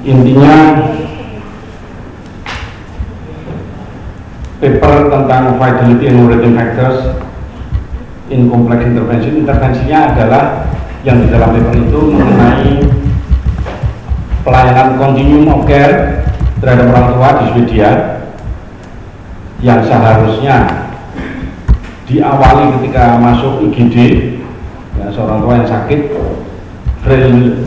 intinya paper tentang fidelity and moderating factors in complex intervention. Intervensinya adalah yang di dalam paper itu mengenai pelayanan continuum of care terhadap orang tua di Swedia yang seharusnya diawali ketika masuk IGD, ya, seorang tua yang sakit, frail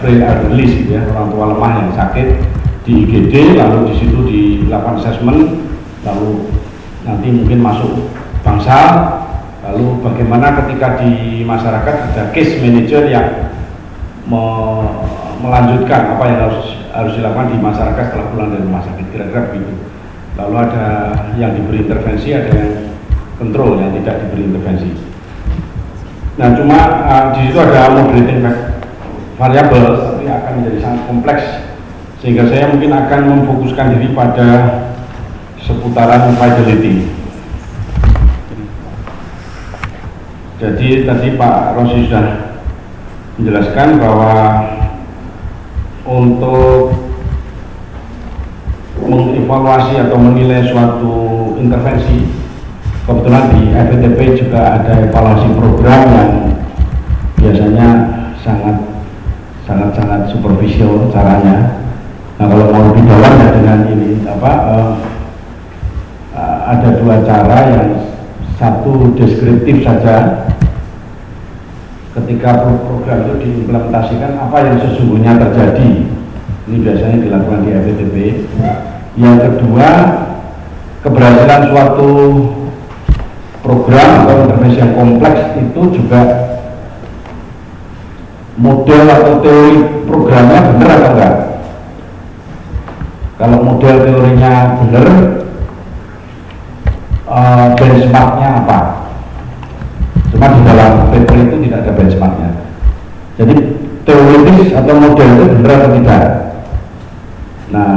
elderly, ya, orang tua lemah yang sakit di IGD, lalu di situ dilakukan assessment, lalu nanti mungkin masuk bangsal, lalu bagaimana ketika di masyarakat ada case manager yang melanjutkan apa yang harus dilakukan di masyarakat setelah pulang dari rumah sakit, kira-kira begitu. Lalu ada yang diberi intervensi, ada yang kontrol yang tidak diberi intervensi. Nah, cuma di situ ada moderating variable, tapi akan menjadi sangat kompleks, sehingga saya mungkin akan memfokuskan diri pada seputaran fidelity. Jadi tadi Pak Rosi sudah menjelaskan bahwa untuk mengevaluasi atau menilai suatu intervensi, kebetulan di FETP juga ada evaluasi program yang biasanya sangat superficial caranya. Nah, kalau mau lebih dalam ya dengan ini ada dua cara, yang satu deskriptif saja, ketika program itu diimplementasikan apa yang sesungguhnya terjadi, ini biasanya dilakukan di FETP. Yang kedua, keberhasilan suatu program atau intervensi yang kompleks itu juga model atau teori programnya benar atau enggak. Kalau model teorinya benar, benchmarknya apa? Cuma di dalam paper itu tidak ada benchmarknya. Jadi teoritis atau model itu benar atau tidak. Nah,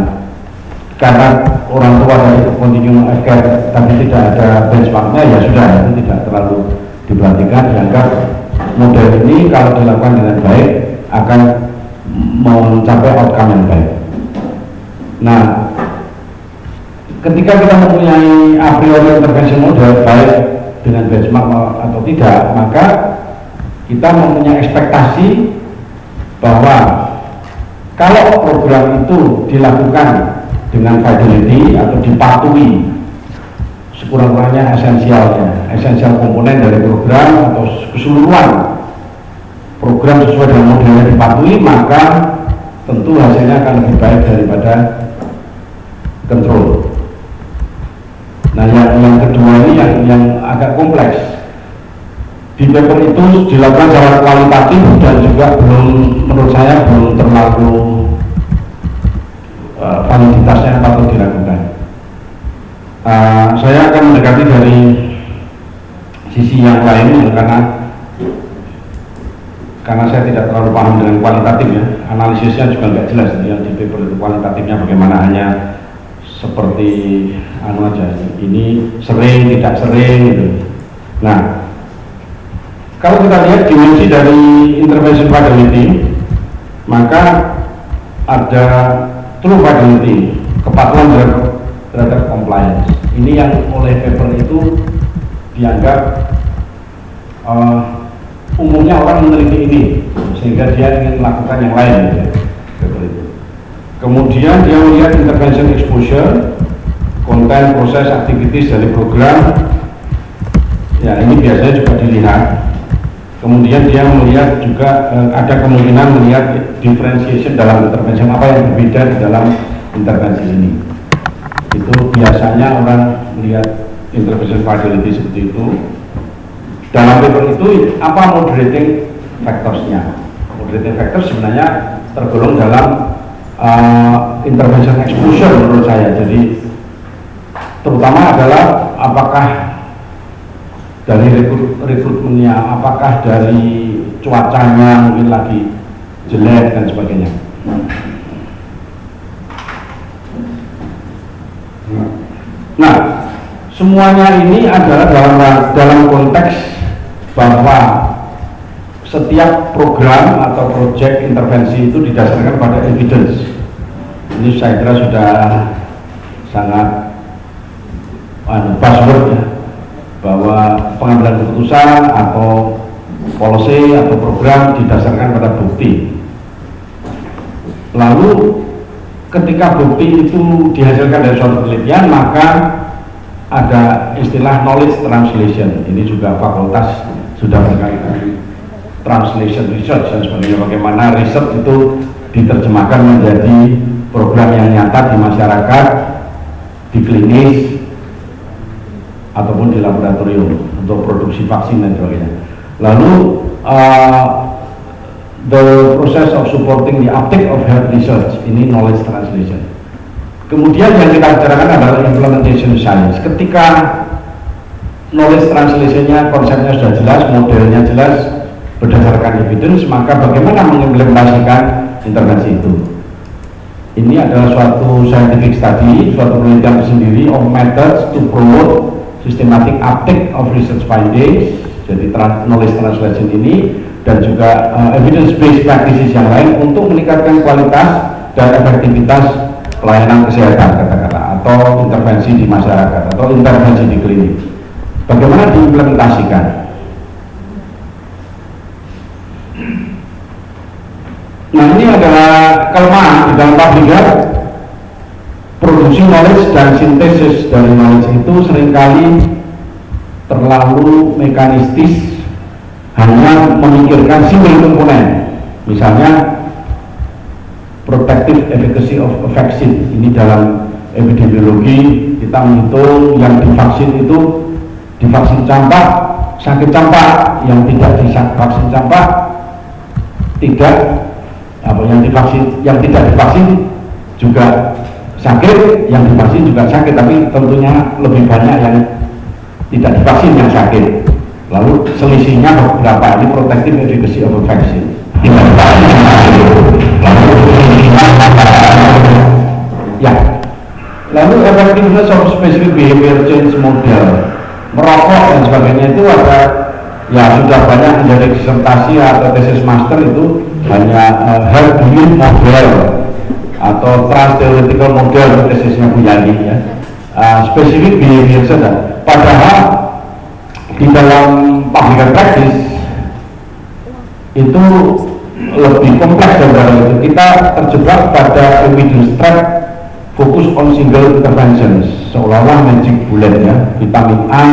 karena orang tua dari continuum of care tapi tidak ada benchmarknya, ya sudah, itu tidak terlalu diperhatikan, dianggap model ini kalau dilakukan dengan baik akan mencapai outcome yang baik. Nah, ketika kita mempunyai a priori intervensi model baik dengan benchmark atau tidak, maka kita mempunyai ekspektasi bahwa kalau program itu dilakukan dengan fidelity atau dipatuhi sekurang-kurangnya esensial komponen dari program atau keseluruhan program sesuai dengan modelnya dipatuhi, maka tentu hasilnya akan lebih baik daripada kontrol. Nah, yang kedua ini yang agak kompleks. Di paper itu dilakukan secara kualitatif dan juga menurut saya belum terlalu validitasnya patut diragukan. Saya akan mendekati dari sisi yang lain, karena saya tidak terlalu paham dengan kualitatif, ya. Analisisnya juga nggak jelas yang di paper itu kualitatifnya bagaimana, hanya seperti aja, ini sering tidak sering gitu. Nah, kalau kita lihat dimensi dari intervention fidelity, maka ada true fidelity, kepatuhan terhadap compliance. Ini yang oleh paper itu dianggap umumnya orang meneliti ini sehingga dia ingin melakukan yang lain, ya, paper itu. Kemudian dia melihat intervention exposure, konten, proses, aktivitas dari program. Ya, ini biasanya juga dilihat. Kemudian dia melihat juga ada kemungkinan melihat differentiation dalam intervensi, apa yang berbeda di dalam intervensi ini. Itu biasanya orang melihat intervention fidelity seperti itu. Dalam paper itu apa moderating factors-nya? Moderating factors sebenarnya tergolong dalam intervention exposure menurut saya. Jadi terutama adalah apakah dari rekrutmennya, apakah dari cuacanya mungkin lagi jelek dan sebagainya. Nah, semuanya ini adalah dalam konteks bahwa setiap program atau proyek intervensi itu didasarkan pada evidence. Ini saya kira sudah sangat buzzword ya, bahwa pengambilan keputusan atau policy atau program didasarkan pada bukti. Lalu ketika bukti itu dihasilkan dari suatu penelitian, maka ada istilah knowledge translation. Ini juga fakultas sudah berkali-kali translation research dan sebagainya, bagaimana riset itu diterjemahkan menjadi program yang nyata di masyarakat, di klinis ataupun di laboratorium untuk produksi vaksin dan sebagainya. Lalu the process of supporting the uptake of health research, ini knowledge translation. Kemudian yang kita bicarakan adalah implementation science. Ketika knowledge translation-nya, konsepnya sudah jelas, modelnya jelas, berdasarkan evidence, maka bagaimana mengimplementasikan intervensi itu? Ini adalah suatu scientific study, suatu penelitian sendiri of methods to promote systematic uptake of research findings. Jadi knowledge translation ini dan juga evidence based practices yang lain untuk meningkatkan kualitas dan efektivitas pelayanan kesehatan kata-kata, atau intervensi di masyarakat atau intervensi di klinik. Bagaimana diimplementasikan? Nah, ini adalah kelemahan di dalam public health. Produksi knowledge dan sintesis dari knowledge itu seringkali terlalu mekanistis, hanya memikirkan single komponen. Misalnya protective efficacy of a vaccine. Ini dalam epidemiologi kita menghitung yang divaksin itu, divaksin campak sakit campak, yang tidak divaksin campak tidak, yang tidak divaksin juga sakit, yang divaksin juga sakit, tapi tentunya lebih banyak yang tidak divaksin yang sakit. Lalu selisihnya berapa? Ini protective efficacy of a vaccine. Lalu effectiveness of specific behavior change model, merokok dan sebagainya itu ada, ya sudah banyak menjadi disertasi atau tesis master itu hanya herd immunity model atau trans theoretical model, tesisnya Bu Yani ya. Specific behavior saja. Padahal di dalam public practice itu lebih kompleks daripada itu. Kita terjebak pada evidence trap, fokus on single interventions, seolah-olah magic bullet ya. Vitamin A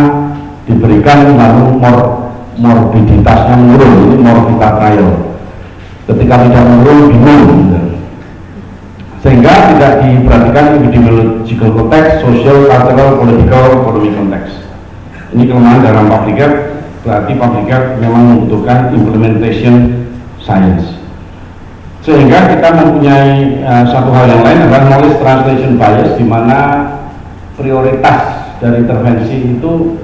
diberikan lalu morbiditasnya menurun, ini morbida trial. Ketika tidak menurun bingung gitu. Sehingga tidak diperhatikan epidemiological context, social, cultural, political, economic context. Ini kelemahan dalam public health. Berarti public health memang membutuhkan implementation science. Sehingga kita mempunyai satu hal yang lain adalah knowledge translation bias, di mana prioritas dari intervensi itu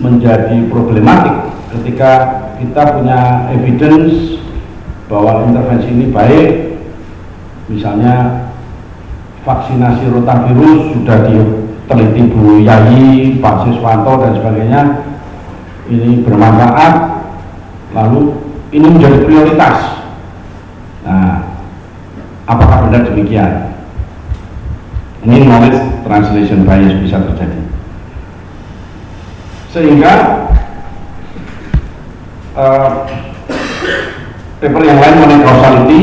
menjadi problematik ketika kita punya evidence bahwa intervensi ini baik. Misalnya vaksinasi rotavirus sudah diteliti Bu Yayi, Pak Siswanto dan sebagainya, ini bermanfaat, lalu ini menjadi prioritas. Nah, apakah benar demikian? Ini knowledge translation bias bisa terjadi. Sehingga paper yang lain mengenai causality,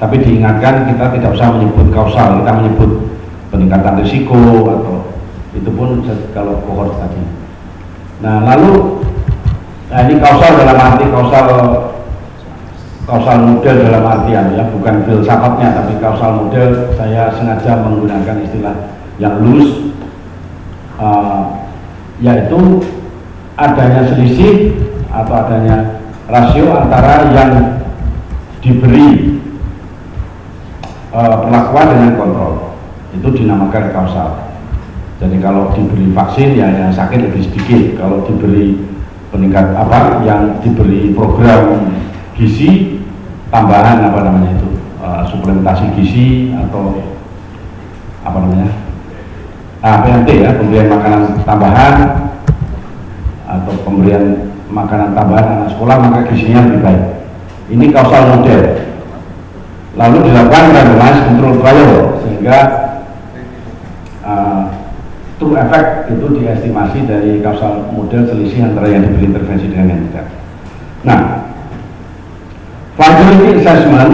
tapi diingatkan kita tidak usah menyebut kausal, kita menyebut peningkatan risiko, atau itu pun kalau kohort tadi. Nah, lalu ini kausal dalam arti kausal model dalam artian ya, bukan filsafatnya, tapi kausal model saya sengaja menggunakan istilah yang loose, yaitu adanya selisih atau adanya rasio antara yang diberi perlakuan dengan kontrol, itu dinamakan kausal. Jadi kalau diberi vaksin ya yang sakit lebih sedikit, kalau diberi peningkat yang diberi program gizi tambahan suplementasi gizi atau PMT ya, pemberian makanan tambahan atau pemberian makanan tambahan anak sekolah, maka gizinya lebih baik. Ini causal model. Lalu dilakukan randomized control trial sehingga true effect itu diestimasi dari causal model selisih antara yang diberi intervensi dengan yang tidak. Nah, viability assessment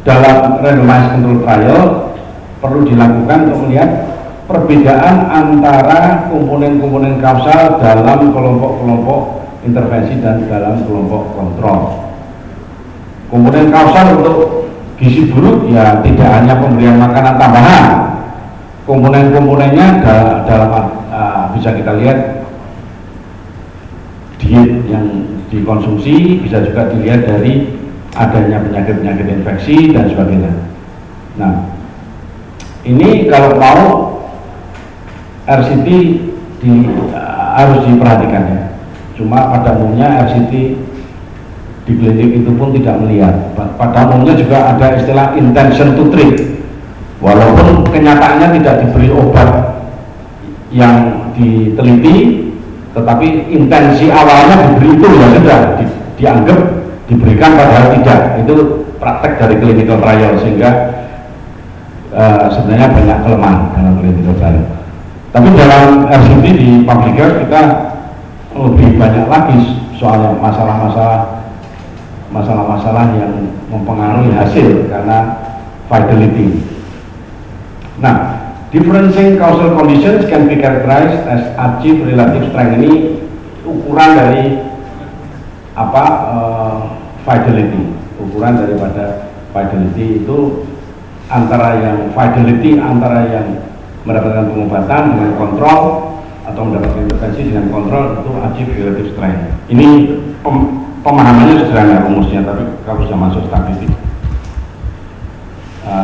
dalam randomized control trial perlu dilakukan untuk melihat perbedaan antara komponen-komponen kausal dalam kelompok-kelompok intervensi dan dalam kelompok kontrol. Komponen kausal untuk gizi buruk ya tidak hanya pemberian makanan tambahan, komponen-komponennya dalam bisa kita lihat diet yang dikonsumsi, bisa juga dilihat dari adanya penyakit-penyakit infeksi dan sebagainya. Nah, ini kalau mau RCT harus diperhatikan ya. Cuma pada umumnya RCT di klinik itu pun tidak melihat. Pada umumnya juga ada istilah intention to treat. Walaupun kenyataannya tidak diberi obat yang diteliti, tetapi intensi awalnya diberi itu ya sudah dianggap diberikan padahal tidak. Itu praktek dari clinical trial sehingga sebenarnya banyak kelemahan dalam clinical trial. Tapi dalam RCT di public health kita lebih banyak lagi soal masalah-masalah yang mempengaruhi hasil karena viability. Nah, differencing causal conditions can be characterized as achieved relative strength. Ini ukuran dari viability. Ukuran daripada viability itu antara yang mendapatkan pengobatan dengan kontrol atau mendapatkan intervensi dengan kontrol itu achieve relative strength. Ini pemahamannya sederhana rumusnya, tapi kalau sudah masuk statistik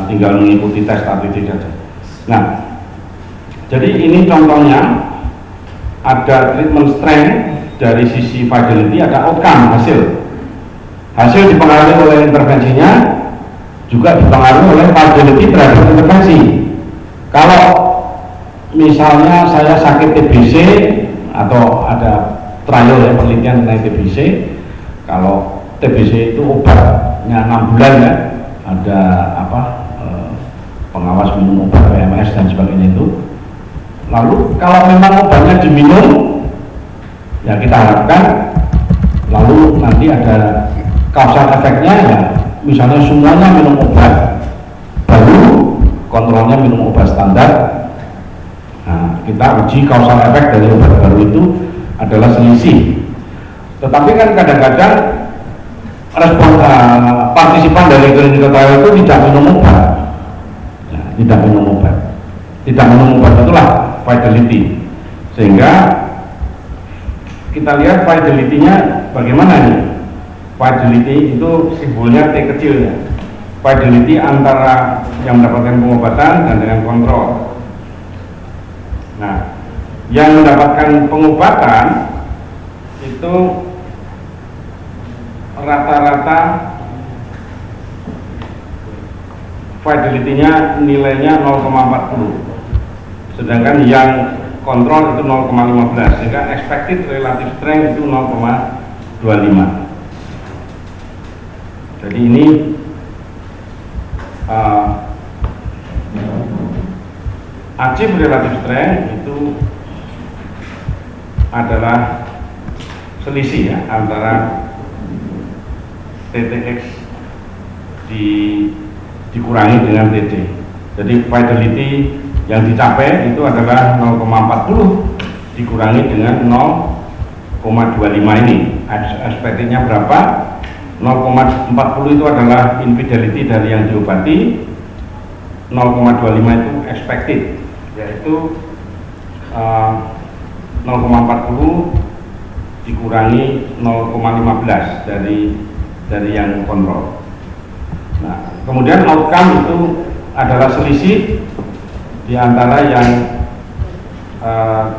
tinggal mengikuti tes statistik saja. Nah, jadi ini contohnya ada treatment strength dari sisi viability, ada outcome hasil dipengaruhi oleh intervensinya, juga dipengaruhi oleh viability terhadap intervensi. Kalau misalnya saya sakit TBC atau ada trial ya, penelitian mengenai TBC, kalau TBC itu obatnya 6 bulan ya, ada pengawas minum obat PMS dan sebagainya itu. Lalu kalau memang obatnya diminum, ya kita harapkan lalu nanti ada causal efeknya ya, misalnya semuanya minum obat baru, kontrolnya minum obat standar. Nah, kita uji causal efek dari obat baru itu adalah selisih. Tetapi kan kadang-kadang respon partisipan dari clinical trial itu tidak minum obat, ya, tidak minum obat itulah viability. Sehingga kita lihat viability-nya bagaimana nih? Viability itu simbolnya T kecil ya. Viability antara yang mendapatkan pengobatan dan dengan kontrol. Nah, yang mendapatkan pengobatan itu rata-rata viability-nya nilainya 0,40, sedangkan yang kontrol itu 0,15, sehingga expected relative strength itu 0,25. Jadi ini achieve relative strength itu adalah selisih ya antara TTX dikurangi dengan TD. Jadi viability yang dicapai itu adalah 0,40 dikurangi dengan 0,25 ini. Expected-nya berapa? 0,40 itu adalah infidelity dari yang diobati, 0,25 itu expected, yaitu 0,40 dikurangi 0,15 dari yang kontrol. Nah, kemudian outcome itu adalah selisih di antara yang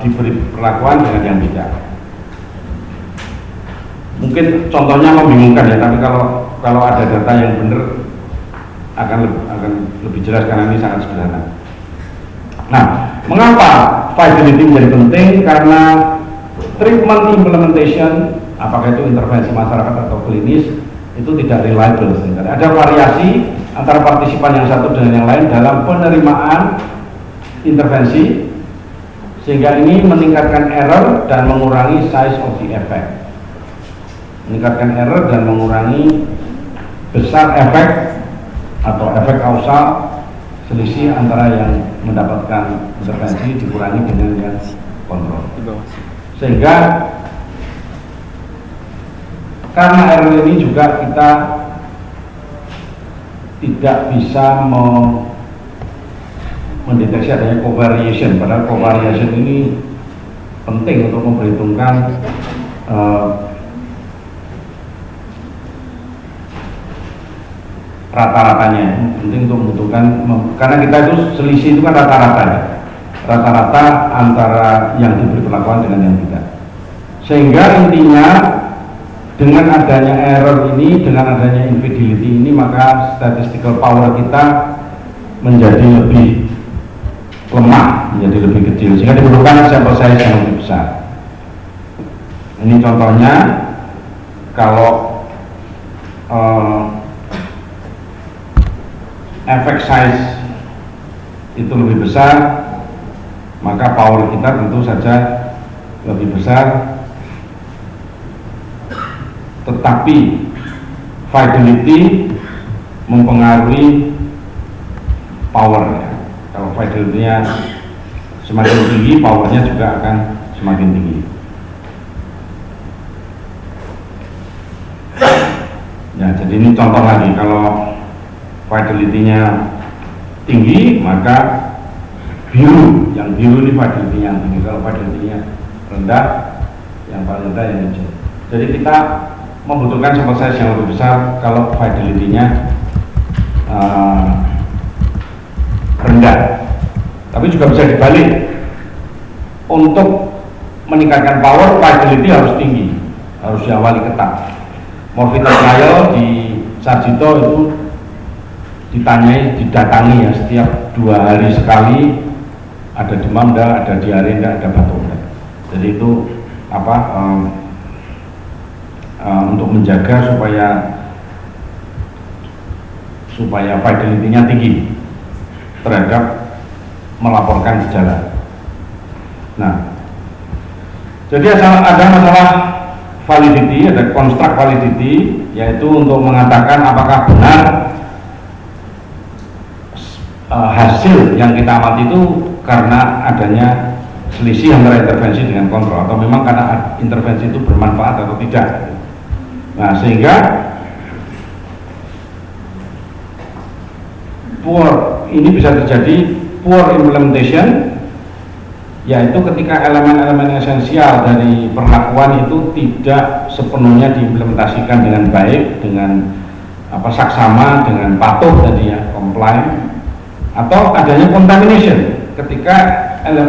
diberi perlakuan dengan yang tidak. Mungkin contohnya membingungkan ya, tapi kalau ada data yang benar akan lebih jelas karena ini sangat sederhana. Nah, mengapa viability menjadi penting? Karena treatment implementation apakah itu intervensi masyarakat atau klinis, itu tidak reliable sebenarnya. Ada variasi antara partisipan yang satu dengan yang lain dalam penerimaan intervensi, sehingga ini meningkatkan error dan mengurangi size of the effect. Meningkatkan error dan mengurangi besar efek atau efek kausal selisih antara yang mendapatkan intervensi dikurangi dengan yang kontrol. Sehingga karena error ini juga kita tidak bisa mendeteksi adanya covariation, padahal covariation ini penting untuk memperhitungkan rata-ratanya. Penting untuk membutuhkan, karena kita itu selisih itu kan rata-rata antara yang diberi perlakuan dengan yang tidak. Sehingga intinya dengan adanya error ini, dengan adanya infidelity ini, maka statistical power kita menjadi lebih lemah, menjadi lebih kecil, sehingga diperlukan sampel size yang lebih besar. Ini contohnya, kalau efek size itu lebih besar, maka power kita tentu saja lebih besar, tetapi fidelity mempengaruhi power. Kalau fidelity-nya semakin tinggi, powernya juga akan semakin tinggi. Ya, jadi ini contoh lagi, kalau fidelity-nya tinggi, maka biru, yang biru ini fidelity-nya yang tinggi. Kalau fidelity-nya rendah, yang paling rendah yang hijau. Jadi kita membutuhkan sampel size yang lebih besar kalau fidelity-nya rendah. Tapi juga bisa dibalik, untuk meningkatkan power, fidelity harus tinggi, harus diawali ketat. Morfina trial di Sarjito itu didatangi ya, setiap 2 hari sekali, ada demam enggak, ada diare enggak, ada batuk enggak. Jadi itu apa, untuk menjaga supaya fidelity-nya tinggi terhadap melaporkan gejala. Nah, jadi ada masalah validity, ada construct validity, yaitu untuk mengatakan apakah benar hasil yang kita amati itu karena adanya selisih antara intervensi dengan kontrol, atau memang karena intervensi itu bermanfaat atau tidak. Nah, sehingga ini bisa terjadi poor implementation, yaitu ketika elemen-elemen esensial dari perlakuan itu tidak sepenuhnya diimplementasikan dengan baik, dengan saksama, dengan patuh tadi ya, comply, atau adanya contamination ketika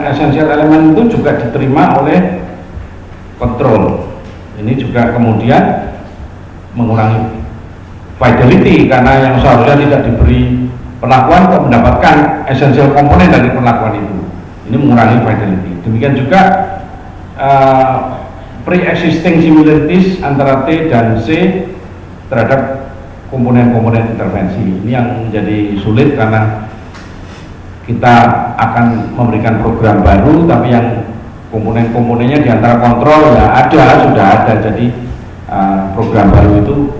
esensial elemen itu juga diterima oleh kontrol. Ini juga kemudian mengurangi fidelity, karena yang seharusnya tidak diberi perlakuan kok mendapatkan esensial komponen dari perlakuan itu. Ini mengurangi fidelity. Demikian juga pre-existing similarities antara T dan C terhadap komponen-komponen intervensi. Ini yang menjadi sulit karena kita akan memberikan program baru, tapi yang komponen-komponennya di antara kontrol ya sudah ada. Jadi program baru itu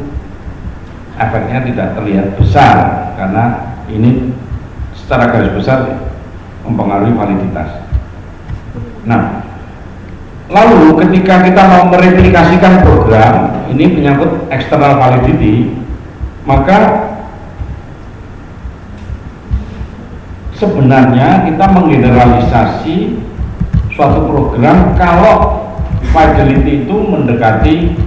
efeknya tidak terlihat besar karena ini secara garis besar mempengaruhi validitas. Nah, lalu ketika kita mau mereplikasikan program, ini menyangkut external validity, maka sebenarnya kita menggeneralisasi suatu program kalau fidelity itu mendekati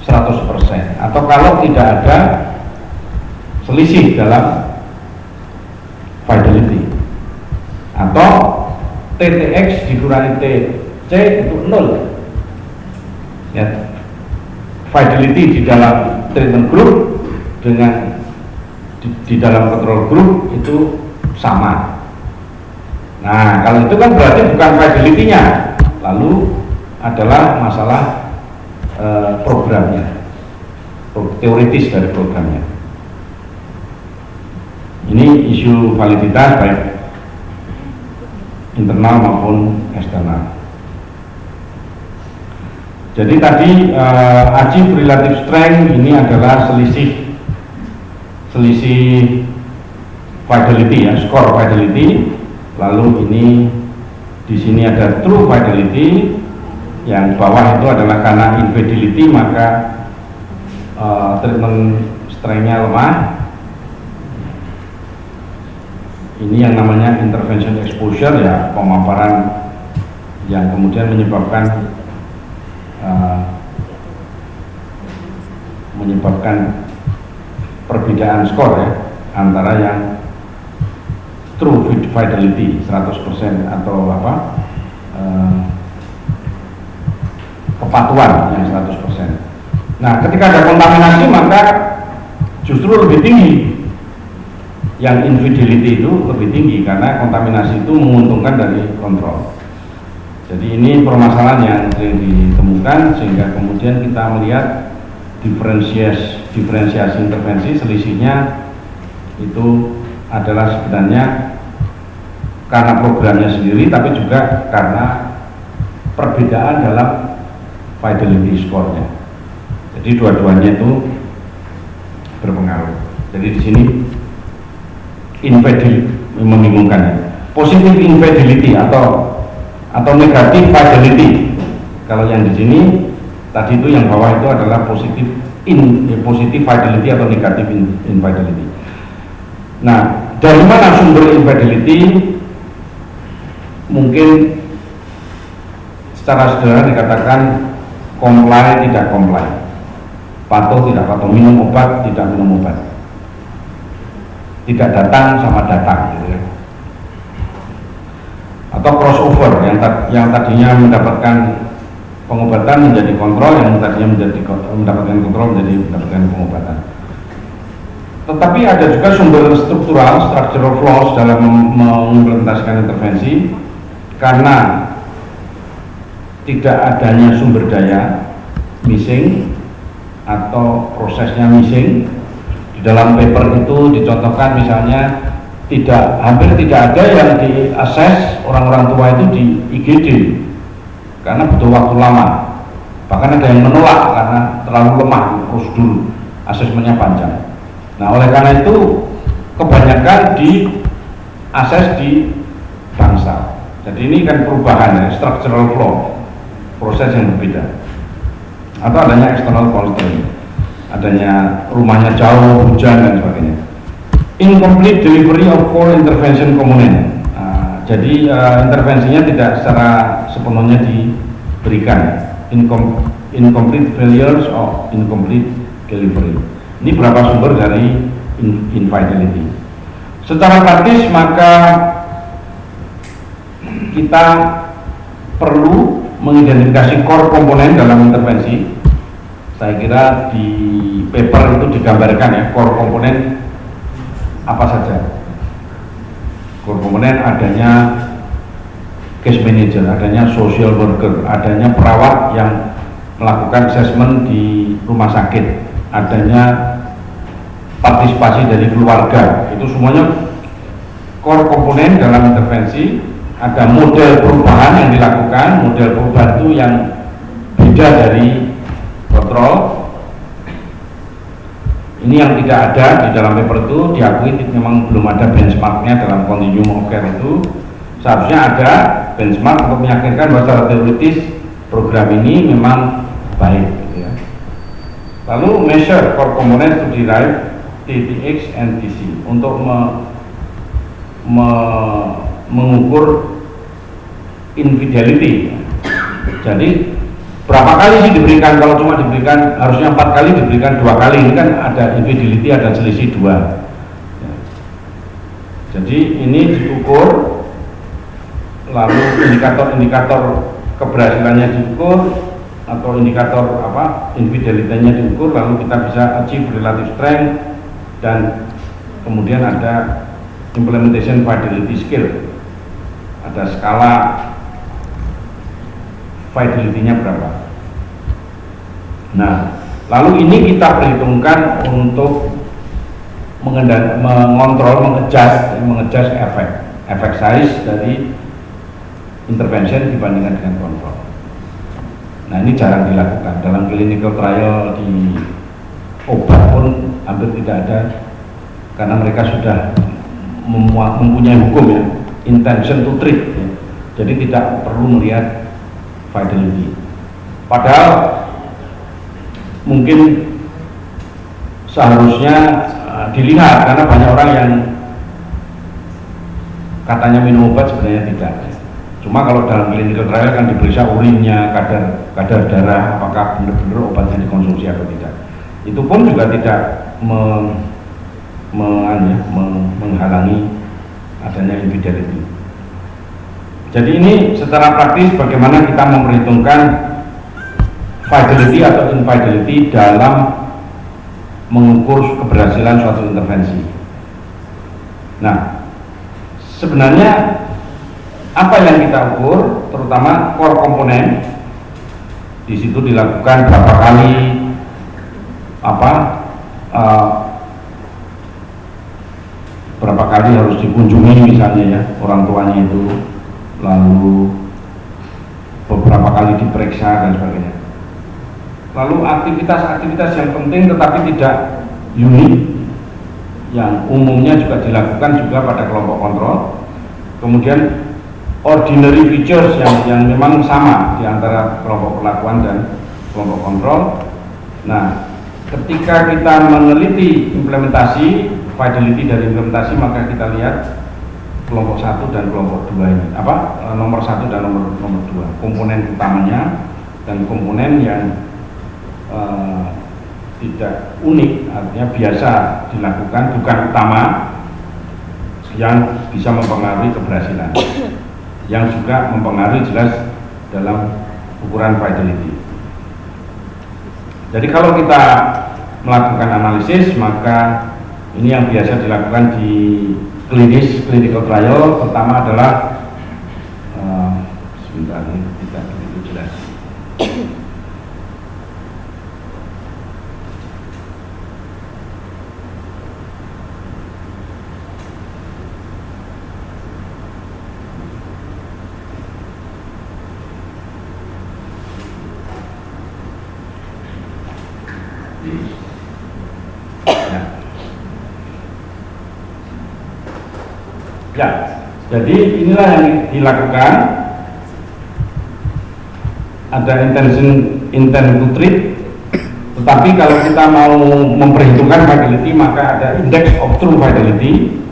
100%, atau kalau tidak ada selisih dalam fidelity, atau TTX dikurangi TC itu 0 ya. Fidelity di dalam treatment group dengan di dalam control group itu sama. Nah, kalau itu kan berarti bukan fidelity-nya, lalu adalah masalah programnya, teoritis dari programnya. Ini isu validitas baik internal maupun eksternal. Jadi tadi achieve relative strength ini adalah selisih fidelity ya, score fidelity. Lalu ini di sini ada true fidelity, yang bawah itu adalah karena infidelity maka treatment strength-nya lemah. Ini yang namanya intervention exposure ya, pemaparan yang kemudian menyebabkan perbedaan skor ya antara yang true fidelity 100% atau kepatuhan yang 100%. Nah, ketika ada kontaminasi maka justru lebih tinggi. Yang infidelity itu lebih tinggi karena kontaminasi itu menguntungkan dari kontrol. Jadi ini permasalahan yang sering ditemukan sehingga kemudian kita melihat diferensiasi intervensi, selisihnya itu adalah sebenarnya karena programnya sendiri tapi juga karena perbedaan dalam fidelity score-nya. Jadi dua-duanya itu berpengaruh. Jadi di sini infidelity membingungkan ya. Positive infidelity atau negatif fidelity. Kalau yang di sini tadi itu yang bawah itu adalah positive fidelity atau negatif infidelity. Nah, dari mana sumber infidelity? Mungkin secara sederhana dikatakan comply tidak comply, patuh tidak patuh, minum obat tidak minum obat, tidak datang sama datang gitu ya. Atau crossover yang tadinya mendapatkan pengobatan menjadi kontrol, yang tadinya mendapatkan kontrol menjadi mendapatkan pengobatan. Tetapi ada juga sumber struktural, structural flaws dalam mengimplementasikan intervensi karena tidak adanya sumber daya missing atau prosesnya missing. Di dalam paper itu dicontohkan misalnya hampir tidak ada yang di-assess orang-orang tua itu di IGD karena butuh waktu lama, bahkan ada yang menolak karena terlalu lemah prosedur asesmennya panjang. Nah, oleh karena itu kebanyakan di-assess di Bangsal. Jadi ini kan perubahan ya, structural flaw, proses yang berbeda, atau adanya external constraint, adanya rumahnya jauh, hujan dan sebagainya. Incomplete delivery of core intervention component. Jadi intervensinya tidak secara sepenuhnya diberikan. Incomplete failures of incomplete delivery. Ini berapa sumber dari infidelity. Secara praktis maka kita perlu mengidentifikasi core komponen dalam intervensi. Saya kira di paper itu digambarkan ya core komponen apa saja. Core komponen adanya case manager, adanya social worker, adanya perawat yang melakukan assessment di rumah sakit, adanya partisipasi dari keluarga. Itu semuanya core komponen dalam intervensi. Ada model perubahan yang dilakukan, model perubahan itu yang beda dari kontrol. Ini yang tidak ada di dalam paper itu, diakui memang belum ada benchmarknya dalam continuum of care itu. Seharusnya ada benchmark untuk meyakinkan bahwa secara teoritis program ini memang baik gitu ya. Lalu measure core components to derive TTX and TC untuk mengukur infidelity. Jadi berapa kali sih diberikan? Kalau cuma diberikan harusnya 4 kali, diberikan 2 kali, ini kan ada infidelity, ada selisih 2 ya. Jadi ini diukur, lalu indikator keberhasilannya diukur atau indikator infidelity-nya diukur, lalu kita bisa achieve relative strength dan kemudian ada implementation fidelity scale, ada skala fidelity-nya berapa. Nah, lalu ini kita perhitungkan untuk mengontrol, mengejas efek size dari intervention dibandingkan dengan kontrol. Nah, ini jarang dilakukan dalam clinical trial. Di obat pun hampir tidak ada, karena mereka sudah mempunyai hukum ya, intention to treat ya. Jadi tidak perlu melihat fidelity. Padahal mungkin seharusnya dilihat, karena banyak orang yang katanya minum obat sebenarnya tidak. Cuma kalau dalam clinical trial kan diperiksa urinnya, kadar darah, apakah benar-benar obatnya dikonsumsi atau tidak. Itu pun juga tidak menghalangi adanya infidelity. Jadi ini secara praktis bagaimana kita memperhitungkan fidelity atau infidelity dalam mengukur keberhasilan suatu intervensi. Nah, sebenarnya apa yang kita ukur, terutama core komponen, di situ dilakukan berapa kali berapa kali harus dikunjungi misalnya ya orang tuanya itu, lalu beberapa kali diperiksa dan sebagainya. Lalu aktivitas-aktivitas yang penting tetapi tidak unik, yang umumnya juga dilakukan juga pada kelompok kontrol. Kemudian ordinary features yang memang sama di antara kelompok perlakuan dan kelompok kontrol. Nah, ketika kita meneliti implementasi, fidelity dari implementasi, maka kita lihat kelompok 1 dan kelompok 2 ini, nomor 1 dan nomor 2, komponen utamanya dan komponen yang tidak unik, artinya biasa dilakukan, bukan utama, yang bisa mempengaruhi keberhasilan, yang juga mempengaruhi jelas dalam ukuran fidelity. Jadi kalau kita melakukan analisis, maka ini yang biasa dilakukan di clinical trial. Pertama adalah sebentar, ini tidak begitu jelas. Ya, jadi inilah yang dilakukan. Ada intent to treat. Tetapi kalau kita mau memperhitungkan fidelity, maka ada index of true fidelity.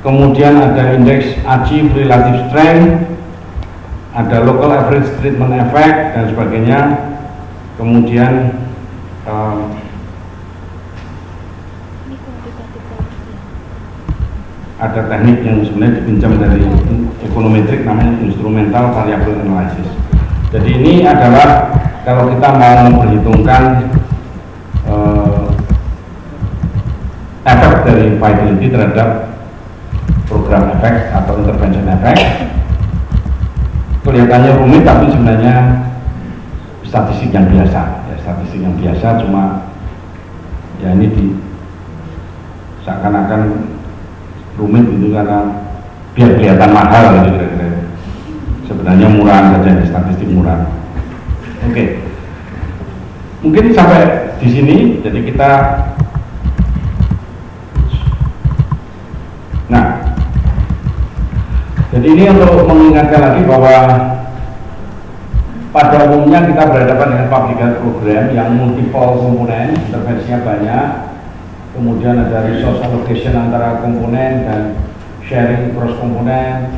Kemudian ada index achieved relative strength, ada local average treatment effect dan sebagainya. Kemudian ada teknik yang sebenarnya dipinjam dari ekonometrik, namanya instrumental variable analysis. Jadi ini adalah kalau kita mau memperhitungkan efek dari fidelity terhadap program efek atau intervention efek. Kelihatannya rumit, tapi sebenarnya statistik yang biasa ya, statistik yang biasa, cuma ya ini seakan-akan rumit itu karena biar kelihatan mahal gitu kira-kira. Sebenarnya murah saja, statistik murah. Oke. Mungkin sampai di sini. Jadi kita jadi ini untuk mengingatkan lagi bahwa pada umumnya kita berhadapan dengan public health program yang multiple komponen, intervensinya banyak. Kemudian ada resource allocation antara komponen dan sharing cross komponen.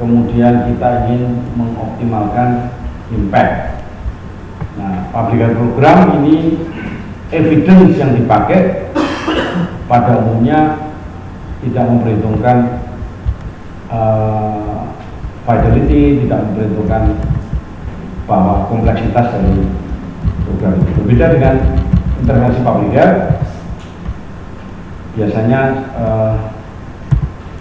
Kemudian kita ingin mengoptimalkan impact. Nah, public health program ini evidence yang dipakai pada umumnya tidak memperhitungkan fidelity, tidak memperhitungkan bahwa kompleksitas dari program itu. Berbeda dengan intervensi public health, biasanya